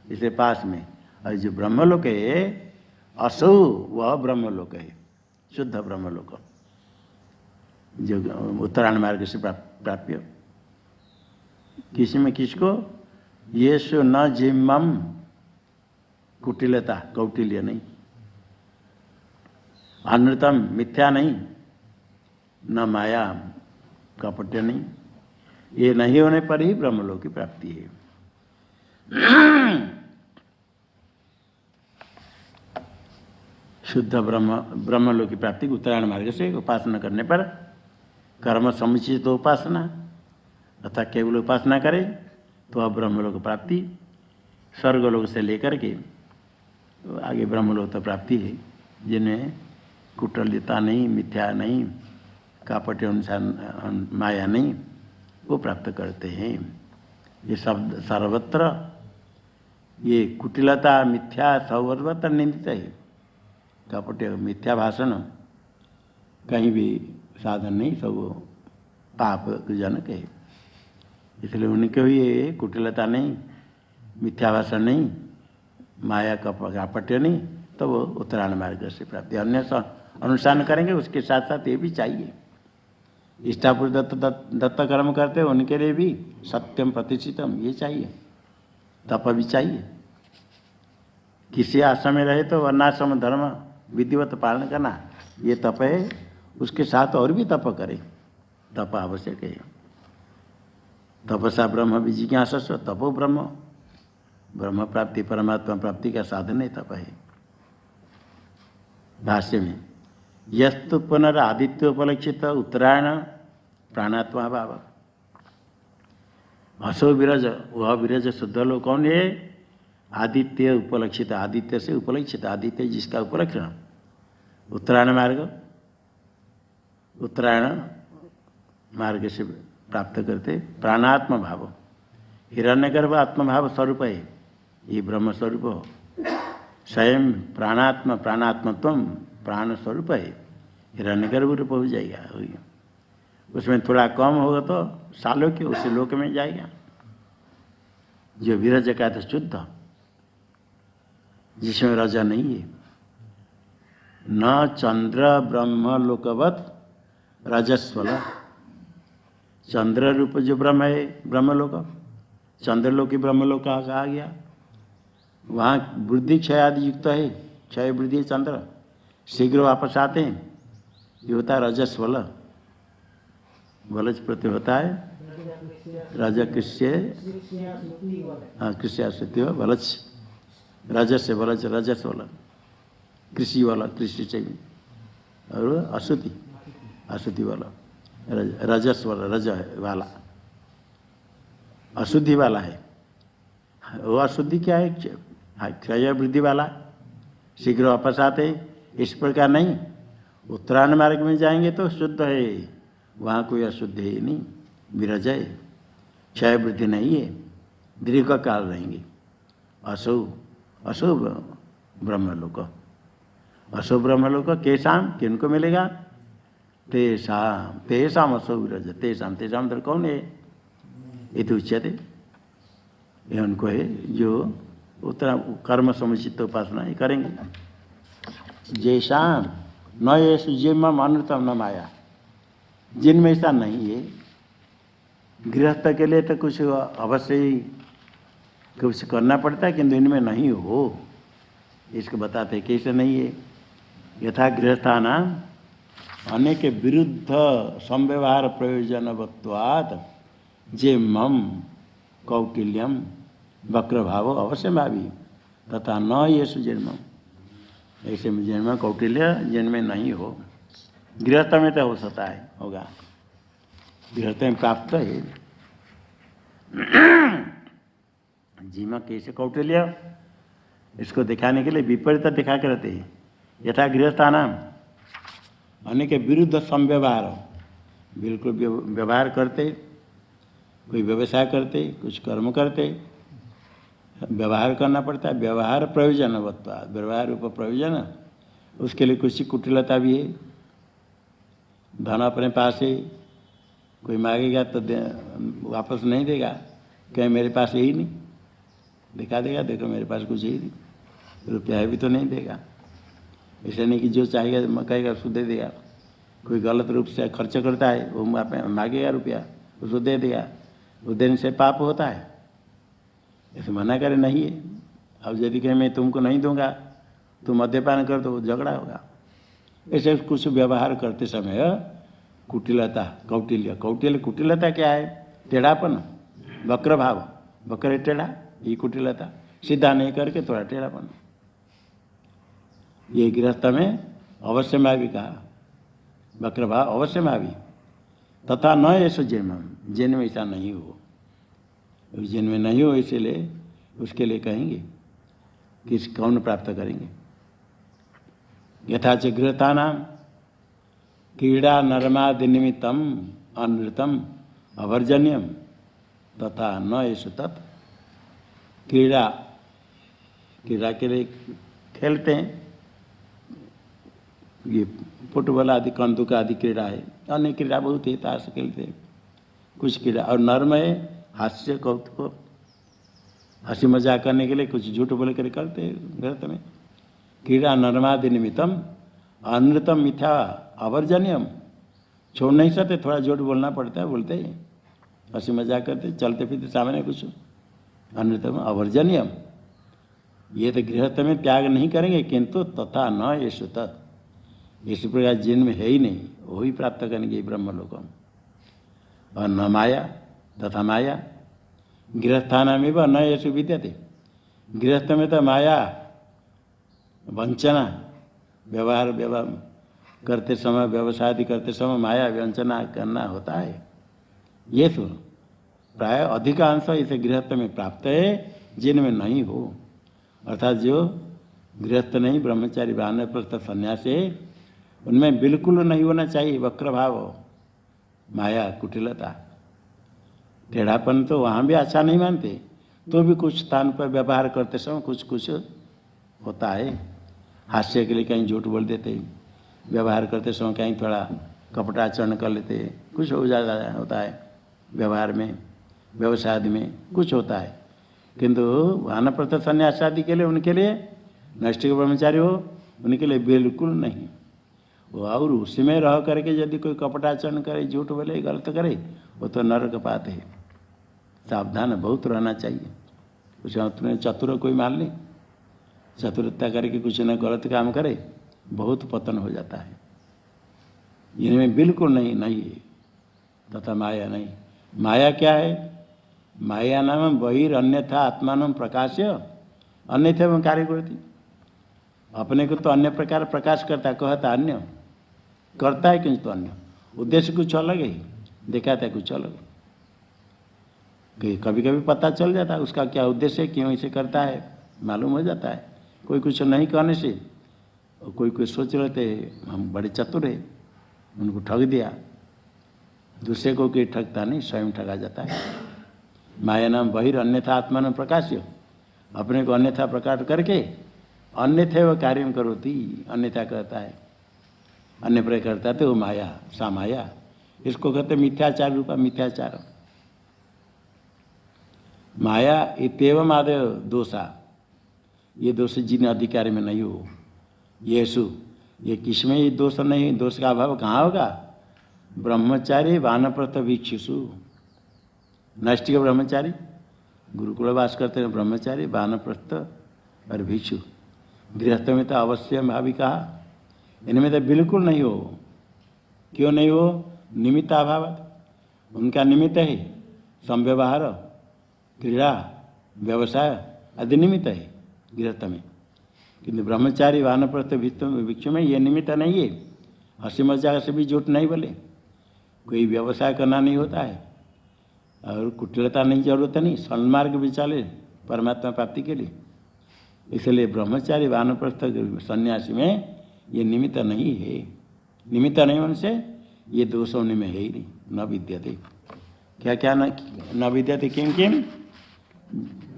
इसे पास में। और जो ब्रह्मलोक है असौ, वह ब्रह्मलोक है, शुद्ध ब्रह्मलोक, जो उत्तरायण मार्ग से प्राप्य। किसी में किसको? ये सो न जिम्मम, कुटिलता, कौटिल्य नहीं, अनृतम, मिथ्या नहीं, न माया, कपट्य नहीं। ये नहीं होने पर ही ब्रह्मलोक की प्राप्ति है। शुद्ध ब्रह्मलोक की प्राप्ति उत्तरायण मार्ग से उपासना करने पर, कर्म समुचित उपासना तथा केवल उपासना करे तो अब ब्रह्मलोक प्राप्ति। स्वर्गलोक से लेकर के आगे ब्रह्मलोक प्राप्ति है, जिन्हें कुटिलता नहीं, मिथ्या नहीं, कापट अनुसार माया नहीं, वो प्राप्त करते हैं। ये शब्द सर्वत्र, ये कुटिलता मिथ्या सर्वत्र निंदित है। कपट मिथ्या भाषण कहीं भी साधन नहीं, सब पाप जनक है। इसलिए उनके भी कुटिलता नहीं, मिथ्या भाषण नहीं, माया का कापट्य नहीं, तो वो उत्तरायण मार्ग से प्राप्ति। अन्य अनुष्ठान करेंगे उसके साथ साथ ये भी चाहिए। इष्टापुर दत्त कर्म करते हैं उनके लिए भी सत्यम प्रतिष्ठितम ये चाहिए, तप भी चाहिए। किसी आश्रम में रहे तो वर्णाश्रम धर्म विधिवत पालन करना ये तप है, उसके साथ और भी तप करे, तप आवश्यक है। तपसा ब्रह्म विजिज्ञासा तपो ब्रह्म, ब्रह्म प्राप्ति परमात्मा प्राप्ति का साधन है, तप है। भाष्य में यस्तु पुनरादित्य उपलक्षित उत्तरायण प्राणात्मा भाव। असो विरज, वह विरज शुद्ध लोग कौन है? आदित्य उपलक्षित, आदित्य से उपलक्षित, आदित्य जिसका उपलक्षण उत्तरायण मार्ग, उत्तरायण मार्ग से प्राप्त करते। प्राणात्म भाव, हिरण्यगर्भ आत्मभाव स्वरूप है, ये ब्रह्म स्वरूप हो। स्वयं प्राणात्म, प्राणात्मत्व प्राण स्वरूप है, हिरण्यगर्भ रूप हो जाएगा। उसमें थोड़ा कम होगा तो सालोक्य, उसी लोक में जाएगा। जो विरज का तो शुद्ध, जिसमें रजा नहीं है। न चंद्र ब्रह्म लोकवत रजस्वल, चंद्र रूप जो ब्रह्म है ब्रह्मलोक, चंद्रलोकी ब्रह्मलोक कहा गया। वहाँ वृद्धि क्षय आदि युक्त है, क्षय वृद्धि चंद्र शीघ्र वापस आते हैं। ये होता है रजस्वल, वलज प्रत्यय होता है राजा कृष्य, हाँ कृष्य श्रुति हो वलज, रजस से वलज रजस वाला, कृषि वाला कृषि से भी, और अशुद्धि अशुद्धि वाला रजस वाला, रज वाला अशुद्धि वाला है। वो अशुद्धि क्या है? क्षय वृद्धि वाला, शीघ्र वापस आते। इस प्रकार नहीं, उत्तरायण मार्ग में जाएंगे तो शुद्ध है, वहाँ कोई अशुद्ध है नहीं, विरज है, क्षय वृद्धि नहीं है, दीर्घ काल रहेंगे। अशुभ अशुभ ब्रह्मलोक, अशुभ ब्रह्मलोक केशाम किनको मिलेगा? तेषाम तेषाम अशुभ विरज, तेषाम तेषाम तो कौन है? ये उच्यते, ये उनको है जो उत्तर कर्म समुचित उपासना ये करेंगे। जैसा न ये जिनम अनुतम न माया, जिनमें ऐसा नहीं है। गृहस्थ के लिए तो कुछ अवश्य ही कुछ करना पड़ता है, किंतु इनमें नहीं हो, इसको बताते कैसे नहीं है। यथा गृहस्थाना अनेक विरुद्ध संव्यवहार प्रयोजनवत्वात् जे मम कौटिल्यम वक्रभाव अवश्य भावी तथा न ये सुजन्म, ऐसे में जन्म कौटिल्य जन्म नहीं हो। गृहस्थ में तो हो सकता है, होगा, गृहस्थ में प्राप्त है। जीमा कैसे कौटिल्य, इसको दिखाने के लिए विपरीत दिखा के रहते हैं। यथा गृहस्थानाम अनेक विरुद्ध संव्यवहार, बिल्कुल व्यवहार करते, कोई व्यवसाय करते, कुछ कर्म करते, व्यवहार करना पड़ता है। व्यवहार प्रयोजन वत्वा, व्यवहार रूप प्रयोजन, उसके लिए कुछ कुटिलता भी है। धन अपने पास है, कोई मांगेगा तो वापस नहीं देगा, कहीं मेरे पास है ही नहीं, दिखा देगा देखो मेरे पास कुछ है ही नहीं, रुपया है भी तो नहीं देगा। ऐसा नहीं कि जो चाहेगा कहेगा उसको दे देगा। कोई गलत रूप से खर्च करता है, वो मांगेगा रुपया, उसको दे देगा, वो देने से पाप होता है, ऐसे मना करे नहीं है। अब यदि कहीं मैं तुमको नहीं दूंगा, तुम मद्यपान कर तो झगड़ा होगा। ऐसे कुछ व्यवहार करते समय कुटिलता, कौटिल्य, कौटिल्य कुटिलता क्या है? टेढ़ापन, वक्र भाव, वक्र टेढ़ा, ये कुटिलता, सीधा नहीं करके थोड़ा टेढ़ापन, ये गृहस्थ में अवश्य में भी कहा, वक्र भाव अवश्य में भी। तथा न ऐसा जन्म, जन्म ऐसा नहीं हो, जन्म नहीं हो, इसीलिए उसके लिए कहेंगे कि कौन प्राप्त करेंगे। यथाच गृहता नाम, क्रीड़ा नर्मादि निमित्तम अनृतम अवर्जन्यम तथा न येषु तत्। क्रीड़ा क्रीड़ा के लिए खेलते हैं, ये फुटबॉल आदि कंदुक आदि क्रीड़ा है, अन्य क्रीड़ा बहुत है, ताश खेलते हैं कुछ क्रीड़ा। और नर्म है हास्य कौतुक, हंसी मजाक करने के लिए कुछ झूठ बोल कर करते हैं ग्रंथ में। क्रीड़ा नर्मादि निमित्तम अनृतम मिथ्या अवर्जन्यम, छोड़ नहीं सकते, थोड़ा झूठ बोलना पड़ता है, बोलते हैं, हंसी मजाक करते, चलते फिरते सामने कुछ अनृतम अवर्जन्यम, ये तो गृहस्थ में त्याग नहीं करेंगे, किंतु तथा न येषु तत्, इस प्रकार जिनमें है ही नहीं वही प्राप्त करेंगे ब्रह्मलोकम। और न माया तथा माया गृहस्थान में वह न येषु विद्यते, गृहस्थ में तो माया वंचना व्यवहार करते समय, व्यवसाय आदि करते समय माया वंचना करना होता है। ये तो प्राय अधिकांश इसे गृहस्थ में प्राप्त है, जिनमें नहीं हो, अर्थात जो गृहस्थ नहीं ब्रह्मचारी वानप्रस्थ सन्यासी है, उनमें बिल्कुल नहीं होना चाहिए वक्र भाव, माया कुटिलता टेढ़ापन। तो वहाँ भी अच्छा नहीं मानते, तो भी कुछ स्थान पर व्यवहार करते समय कुछ कुछ होता है, हास्य के लिए कहीं झूठ बोल देते, व्यवहार करते समय कहीं थोड़ा कपटाचरण कर लेते, कुछ हो जाता होता है व्यवहार में, व्यवसाय में कुछ होता है। किंतु वानप्रस्थ सन्यास आदि के लिए, उनके लिए नैष्ठिक ब्रह्मचारी हो, उनके लिए बिल्कुल नहीं वो। और उसी में रह करके यदि कोई कपटाचरण करे, झूठ बोले, गलत करे, वो तो नरक पात है। सावधान बहुत रहना चाहिए। कुछ अपने चतुर कोई मान ले, चतुरता करके कुछ न गलत काम करे, बहुत पतन हो जाता है। इनमें बिल्कुल नहीं है। तथा माया नहीं, माया क्या है? माया नाम बहिरन्यथा आत्मान प्रकाश्य अन्यथा में कार्य करती, अपने को तो अन्य प्रकार प्रकाश करता है, कहता अन्य करता है, किंतु अन्य उद्देश्य कुछ अलग है, दिखाता है कुछ अलग। कभी कभी पता चल जाता है उसका क्या उद्देश्य है, क्यों इसे करता है, मालूम हो जाता है। कोई कुछ नहीं कहने से, कोई सोच लेते हम बड़े चतुर है, उनको ठग दिया, दूसरे को कोई ठगता नहीं, स्वयं ठगा जाता है। माया नाम बहिरन्यथा आत्मान प्रकाश्य, अपने को अन्यथा प्रकाश करके अन्यथा वह कार्य करोती, अन्यथा करता है, अन्य प्रकार करता है, तो वो माया, सा माया, इसको कहते मिथ्याचार रूपा मिथ्याचार। माया इतम आदय दोषा, ये दोष जिन अधिकार में नहीं हो, येसु, ये किसमें ये दोष नहीं, दोष का अभाव कहाँ होगा? ब्रह्मचारी वानप्रस्थ भिक्षुषु, नैष्ठिक ब्रह्मचारी, गुरुकुल वास करते हैं ब्रह्मचारी, वानप्रस्थ और भिक्षु। गृहस्थ में तो अवश्य भावी कहा, इनमें तो बिल्कुल नहीं हो। क्यों नहीं हो? निमित्त अभाव, उनका निमित्त है संव्यवहार, क्रीड़ा, व्यवसाय आदि निमित्त है गृहस्थ में, किंतु ब्रह्मचारी वानप्रस्थ भिक्षु में ये निमित्त नहीं है। हंसी मजाक से भी झूठ नहीं बोले, कोई व्यवसाय करना नहीं होता है, और कुटिलता नहीं, जरूरत नहीं, सन्मार्ग भी चले परमात्मा प्राप्ति के लिए। इसलिए ब्रह्मचारी वानप्रस्थ सन्यासी में ये निमित्त नहीं है। निमित्त नहीं होने से ये दोष होने में है ही नहीं। न विद्यते, क्या क्या न विद्यते, किम किम,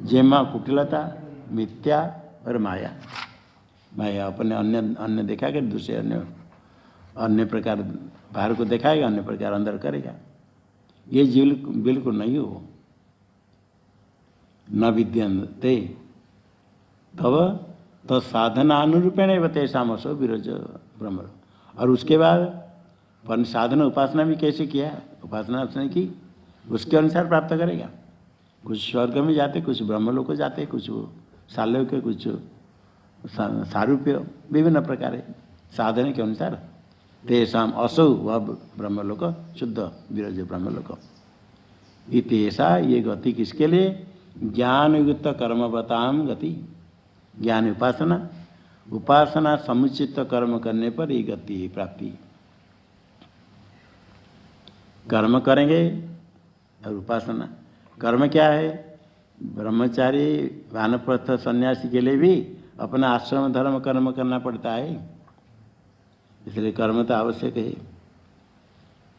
जेमा कुटिलता, मिथ्या और माया। माया अपने अन्य देखा कर, दूसरे अन्य प्रकार बाहर को दिखाएगा, अन्य प्रकार अंदर करेगा, ये जीव बिल्कुल नहीं हो। न विद्यन्ते तब तो साधनानुरूपेण तेषाम असो विरज ब्रह्म। और उसके बाद साधना उपासना भी कैसे किया, उपासना उसने की, उसके अनुसार प्राप्त करेगा। कुछ स्वर्ग में जाते, कुछ ब्रह्मलोक को जाते, कुछ सालोक्य, कुछ सारूप्य, विभिन्न प्रकार है साधन के अनुसार। तेषाम असौ वह ब्रह्मलोक, शुद्ध विरज ब्रह्मलोक। इतेषा, ये गति किसके लिए? ज्ञान युक्त कर्मवताम गति, ज्ञान उपासना, उपासना समुचित कर्म करने पर ये गति है प्राप्ति। कर्म करेंगे और उपासना, कर्म क्या है? ब्रह्मचारी वानप्रस्थ सन्यासी के लिए भी अपना आश्रम धर्म कर्म करना पड़ता है, इसलिए कर्म तो आवश्यक है।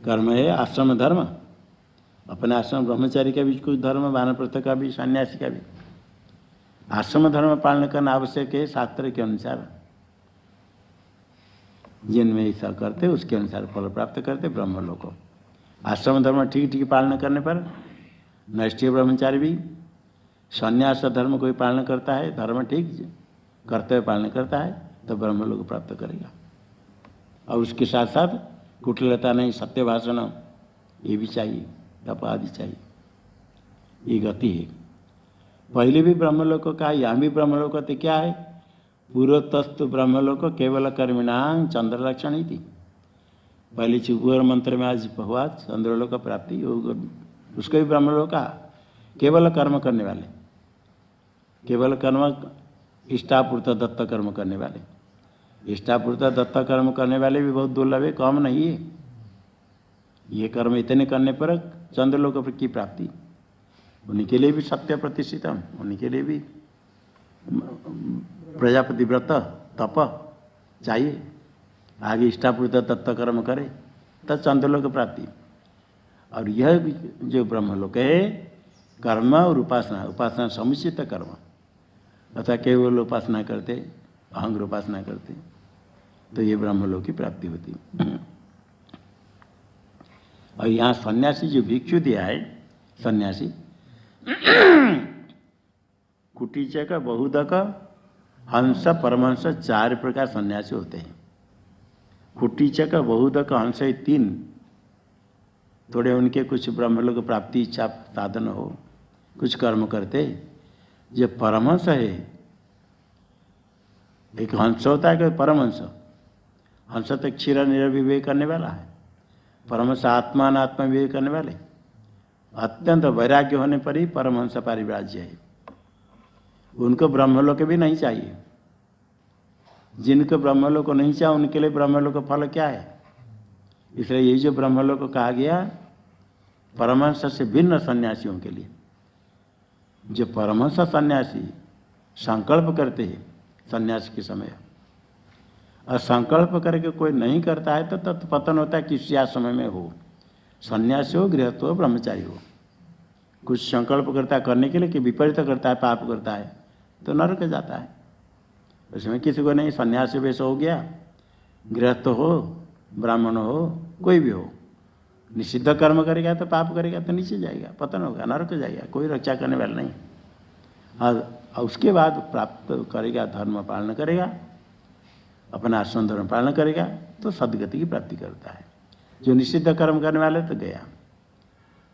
कर्म है आश्रम धर्म, अपने आश्रम ब्रह्मचारी का भी कुछ धर्म, वानप्रस्थ का भी, सन्यासी का भी। आश्रम धर्म पालन करना आवश्यक है शास्त्र के अनुसार। जिनमें ऐसा करते उसके अनुसार फल प्राप्त करते ब्रह्मलोक को। आश्रम धर्म ठीक ठीक पालन करने पर नैष्ठिक ब्रह्मचारी भी, संन्यास धर्म कोई पालन करता है, धर्म ठीक करते हुए पालन करता है तो ब्रह्मलोक प्राप्त करेगा। और उसके साथ साथ कुटिलता नहीं, सत्य भाषण ये भी चाहिए, तप आदि चाहिए, ये गति है। पहले भी ब्रह्मलोक का, यहाँ भी ब्रह्मलोक तो क्या है, पूर्वतस्तु ब्रह्मलोक केवल कर्मिणां चंद्र लक्षण ही थी। पहले चिकुर मंत्र में आज हुआ चंद्रलोक प्राप्ति, उसको भी ब्रह्मलोक का केवल कर्म करने वाले, केवल कर्म इष्टापूर्त दत्त कर्म करने वाले। इष्टापूर्त दत्त कर्म करने वाले भी बहुत दुर्लभ है, कम नहीं है। ये कर्म इतने करने पर चंद्रलोक की प्राप्ति, उन्हीं के लिए भी सत्य प्रतिष्ठितम, उन्हीं के लिए भी प्रजापति व्रत तप चाहिए। आगे इष्टापूर्त दत्त कर्म करे तब चंद्रलोक प्राप्ति। और यह जो ब्रह्मलोक है कर्म और उपासना, उपासना समुचित कर्म, अतः केवल उपासना करते, अहंग्र उपासना करते तो ये ब्रह्मलोक की प्राप्ति होती। और यहाँ सन्यासी जो भिक्षु दिया है, सन्यासी कुटीचक, बहुदक, हंस, परमहंस, 4 प्रकार सन्यासी होते हैं। कुटीचक, बहुदक, हंस ये 3 थोड़े उनके कुछ ब्रह्मलोक प्राप्ति इच्छा साधन हो, कुछ कर्म करते। जो परमहंस है, एक हंस होता है कि परमहंस, हंस तो क्षीर निरविवेक करने वाला है, परमहंस आत्मान आत्मा विवेक करने वाले। अत्यंत वैराग्य होने पर ही परमहंस पारिव्राज्य है। उनको ब्रह्मलोक भी नहीं चाहिए। जिनको ब्रह्मलोक नहीं चाहिए उनके लिए ब्रह्मलोक फल क्या है। इसलिए यही जो ब्रह्मलोक कहा गया परमहंस से भिन्न सन्यासियों के लिए। जो परमहंस सन्यासी संकल्प करते हैं सन्यास के समय, और संकल्प करके कोई नहीं करता है तो तत्पतन होता है किसी आश्रम में हो, सन्यासी हो, गृहस्थ हो, ब्रह्मचारी हो। कुछ संकल्प करता है करने के लिए कि विपरीत करता है, पाप करता है तो नरक जाता है। उसमें किसी को नहीं, सन्यासी वेश हो गया, गृहस्थ हो, ब्राह्मण हो, कोई भी हो, निषिद्ध कर्म करेगा तो पाप करेगा तो नीचे जाएगा, पतन होगा, नरक जाएगा, कोई रक्षा करने वाला नहीं। और उसके बाद प्राप्त करेगा, धर्म पालन करेगा, अपना आश्रम धर्म पालन करेगा तो सदगति की प्राप्ति करता है। जो निषिद्ध कर्म करने वाले तो गया।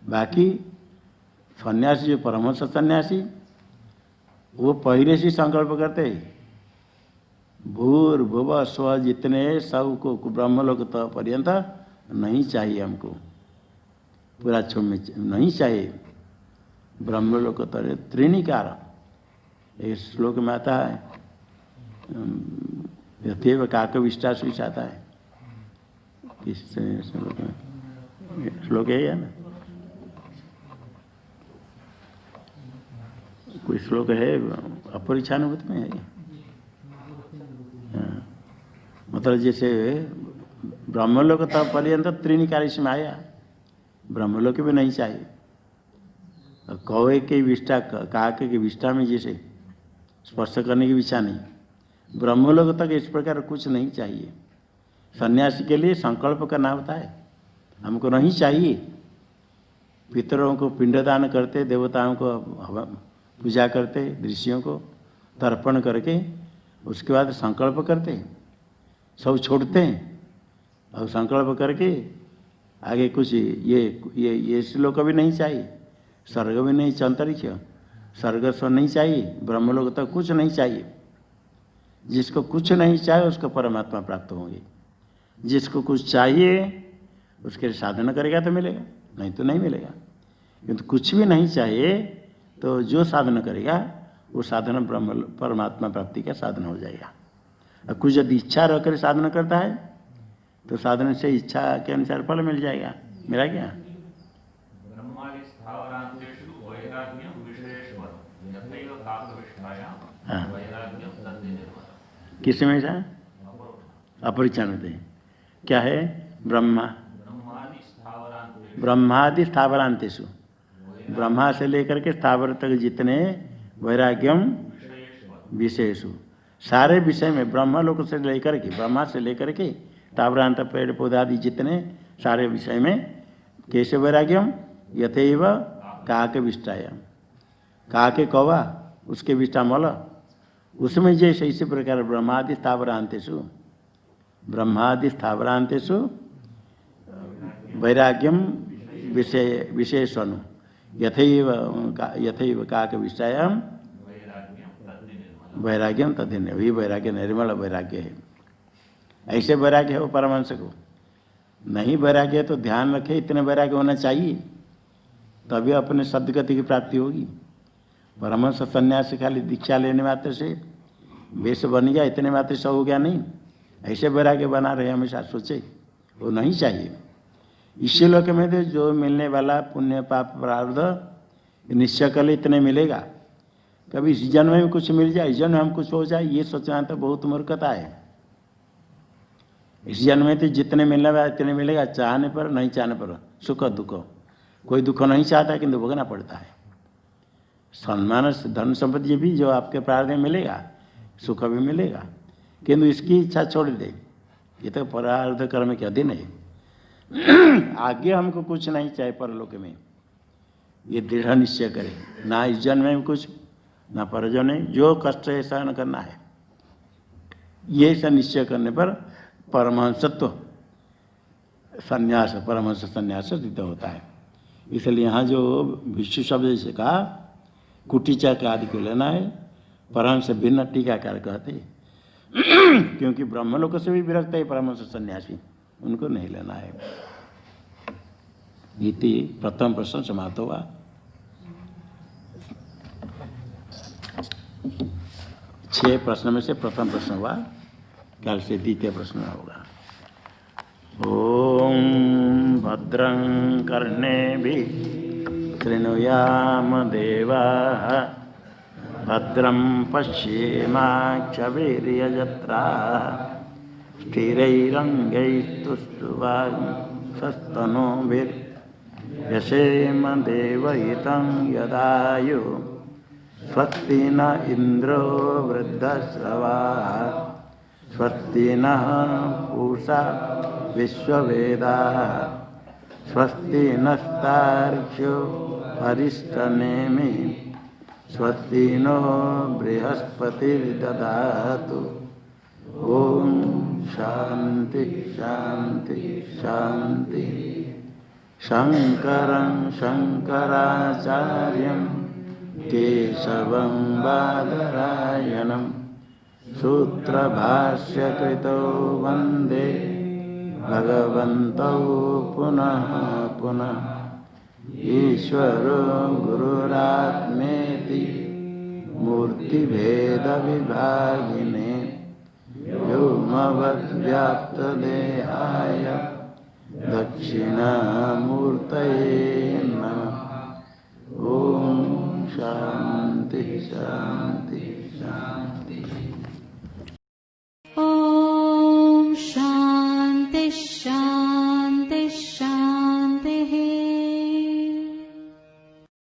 बाकी सन्यासी जो परमहंस सन्यासी वो पहले से संकल्प करते, भूर्भुव स्व जितने सब को ब्रह्मलोक तक पर्यंत नहीं चाहिए, हमको पूरा छोड़ में नहीं चाहिए। ब्रह्मलोक तक त्रिनिकार एक श्लोक में आता है, यथेव काकविष्टासु आता है। किस श्लोक में श्लोक है या ना, कोई श्लोक है अपरिछानुभूति में है। हाँ। मतलब जैसे ब्रह्मलोक तक पर्यंत त्रिनिकारी से आया, ब्रह्मलोक भी नहीं चाहिए। कौवे के विष्ठा, काके की विष्ठा में जैसे स्पर्श करने की इच्छा नहीं, ब्रह्मलोक तक इस प्रकार कुछ नहीं चाहिए। सन्यासी के लिए संकल्प करना होता है, हमको नहीं चाहिए। पितरों को पिंडदान करते, देवताओं को पूजा करते, ऋषियों को तर्पण करके उसके बाद संकल्प करते, सब छोड़ते हैं और संकल्प करके आगे कुछ ये श्लोक भी नहीं चाहिए, स्वर्ग भी नहीं, अंतरिक्ष स्वर्ग स्व नहीं चाहिए, ब्रह्मलोक तक कुछ नहीं चाहिए। जिसको कुछ नहीं चाहिए उसको परमात्मा प्राप्त होंगे। जिसको कुछ चाहिए उसके साधना करेगा तो मिलेगा, नहीं तो नहीं मिलेगा। किंतु कुछ भी नहीं चाहिए तो जो साधना करेगा वो साधना ब्रह्म परमात्मा प्राप्ति का साधन हो जाएगा। और कुछ यदि इच्छा रखकर साधना करता है तो साधन से इच्छा के अनुसार फल मिल जाएगा। मिला क्या? हाँ, किस में अपरिचय क्या है? ब्रह्मा ब्रह्मादि स्थावरांतेषु, ब्रह्मा से लेकर के स्थावर तक जितने वैराग्यम विषयसु, सारे विषय में ब्रह्मलोक से लेकर के, ब्रह्मा से लेकर के स्थावरांत पेड़ पौधादि जितने सारे विषय में कैसे वैराग्यम, यथैव काक विष्टाय, काके कौवा उसके विष्टा मल, उसमें जैसे इसी प्रकार ब्रह्मादि स्थावरांतेषु, ब्रह्मादि स्थावरांतेषु वैराग्यम विशेषण, यथैव काक विषयम वैराग्यम तद्धिन्य, वही वैराग्य निर्मल वैराग्य है। ऐसे वैराग्य है वो परमहंस को। नहीं वैराग्य तो ध्यान रखे, इतने वैराग्य होना चाहिए तभी अपने सद्गति की प्राप्ति होगी। परमहंस सन्यासी खाली दीक्षा लेने मात्र से वेश बन गया, इतने मात्र से हो गया नहीं। ऐसे वैराग्य बना रहे हमेशा, सोचे वो नहीं चाहिए। इसी लोक में तो जो मिलने वाला पुण्य पाप प्रारब्ध निश्चय कर ले इतने मिलेगा, कभी इस जन्म में कुछ मिल जाए, इस जन्म में हम कुछ हो जाए, ये सोचना तो बहुत मूर्खता है। इस जन्म में तो जितने मिलने वाला इतने मिलेगा, चाहने पर नहीं चाहने पर, सुख दुख, कोई दुख नहीं चाहता किंतु भोगना पड़ता है। सम्मान धन संपत्ति भी जो आपके प्रारब्ध में मिलेगा, सुख भी मिलेगा, किंतु इसकी इच्छा छोड़ दे, ये तो प्रारब्ध कर्म के अधीन है। आगे हमको कुछ नहीं चाहिए परलोक में, ये दृढ़ निश्चय करे, ना इस जन्म में कुछ ना परजन्म में, जो कष्ट है सहन करना है, ये सब निश्चय करने पर परमहंसत्व संन्यास, परमहंस संन्यास सिद्ध होता है। इसलिए यहाँ जो भिक्षु शब्द से कहा कुटीचा के आदि को लेना है, परमहंस भिन्न टीकाकार कहते हैं, क्योंकि ब्रह्मलोक से भी विरक्त है परमहंस सन्यासी, उनको नहीं लेना है। इति प्रथम प्रश्न समाप्त हुआ। छह प्रश्न में से प्रथम प्रश्न हुआ, कल से द्वितीय प्रश्न होगा। ओम भद्रं कर्णेभिः शृणुयाम देवाः, भद्रं पश्येमाक्षवीर्यजत्राः, स्थिरैरङ्गैस्तुष्टुवांसस्तनूभिर्यशेम देवहितं यदायु, स्वस्ति न इंद्रो वृद्धश्रवाः, स्वस्ति नः पूषा विश्ववेदाः, स्वस्ति नस्तार्क्ष्यो अरिष्टनेमि, स्वस्ति नो बृहस्पतिर्दधातु। ओम शांति शांति शांति। शंकरं शंकराचार्यं केशवं बादरायणं, सूत्रभाष्यकृतो वन्दे भगवन्तौ पुनः पुनः। ईश्वरो गुरुरात्मेति मूर्तिभेदविभागिने, व्योमवद्व्याप्तदेहाय दक्षिणामूर्तये नमः। ओम शांति शांति शांति।